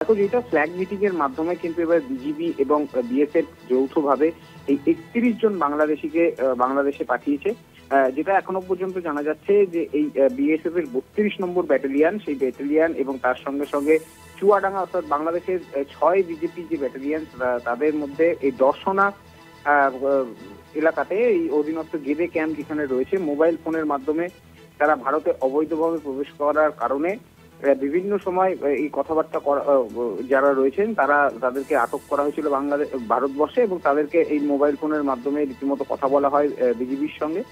দেখো, যেটা flag meeting এর মাধ্যমে কিন্তু এবার বিজিবি এবং বিএসএফ যৌথভাবে এই 31 জন বাংলাদেশে পাঠিয়েছে। যেটা এখনো পর্যন্ত জানা যাচ্ছে যে এই বিএসএফ এর 32 নম্বর ব্যাটালিয়ান, সেই ব্যাটালিয়ান এবং তার সঙ্গে সঙ্গে চুয়াডাঙ্গা অর্থাৎ বাংলাদেশের 6 বিজেপি যে ব্যাটালিয়ান, তাদের মধ্যে এই দর্শনা এলাকাতে এই অধীনস্থ গেদে ক্যাম্প যেখানে রয়েছে, মোবাইল ফোনের মাধ্যমে তারা ভারতে অবৈধভাবে প্রবেশ করার কারণে বিভিন্ন সময় এই কথাবার্তা যারা রয়েছেন তাদেরকে আটক করা হয়েছিল ভারতবর্ষে, এবং তাদেরকে এই মোবাইল ফোনের মাধ্যমে রীতিমতো কথা বলা হয় বিজিবির সঙ্গে।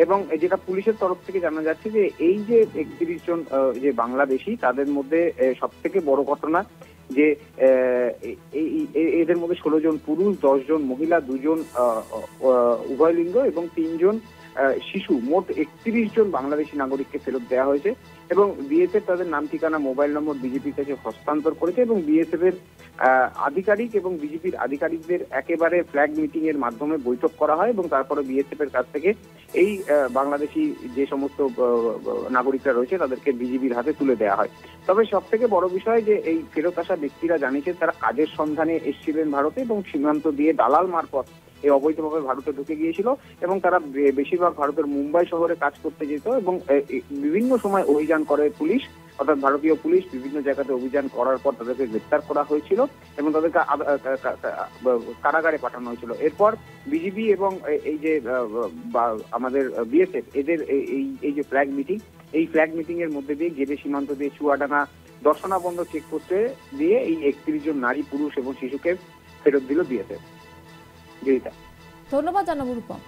এবং যেটা পুলিশের তরফ থেকে জানা যাচ্ছে যে এই যে 31 জন যে বাংলাদেশি, তাদের মধ্যে সব থেকে বড় ঘটনা যে এদের মধ্যে 16 জন পুরুষ, 10 জন মহিলা, 2 জন উভয় লিঙ্গ এবং 3 জন শিশু, মোট 31 জন বাংলাদেশি নাগরিককে ফেরত দেওয়া হয়েছে। এবং বিএসএফ তাদের নাম ঠিকানা, মোবাইল নম্বর বিজেপির কাছে হস্তান্তর করেছে, এবং বিএসএফ এর আধিকারিক এবং বিজেপির আধিকারিকদের একেবারে ফ্ল্যাগ মিটিং এর মাধ্যমে বৈঠক করা হয়, এবং তারপরে বিএসএফ এর কাছ থেকে এই বাংলাদেশি যে সমস্ত নাগরিকরা রয়েছে তাদেরকে বিজিবির হাতে তুলে দেওয়া হয়। তবে সব থেকে বড় বিষয় যে এই ফেরত আসা ব্যক্তিরা জানিয়েছেন তারা কাজের সন্ধানে এসেছিলেন ভারতে, এবং সীমান্ত দিয়ে দালাল মারফত এই অবৈধভাবে ভারতে ঢুকে গিয়েছিল, এবং তারা বেশিরভাগ ভারতের মুম্বাই শহরে কাজ করতে যেত, এবং বিভিন্ন সময় অভিযান করে পুলিশ, অর্থাৎ ভারতীয় পুলিশ বিভিন্ন জায়গাতে অভিযান করার পর তাদেরকে গ্রেপ্তার করা হয়েছিল এবং তাদেরকে কারাগারে পাঠানো হয়েছিল। এরপর বিজিবি এবং এই যে আমাদের বিএসএফ এদের এই যে ফ্ল্যাগ মিটিং, এই ফ্ল্যাগ মিটিং এর মধ্যে দিয়ে গেদে সীমান্ত দিয়ে চুয়াডাঙ্গা দর্শনা বন্ধ চেকপোস্টে দিয়ে এই 31 জন নারী, পুরুষ এবং শিশুকে ফেরত দিল বিএসএফ। ধন্যবাদ জানাবো রূপম।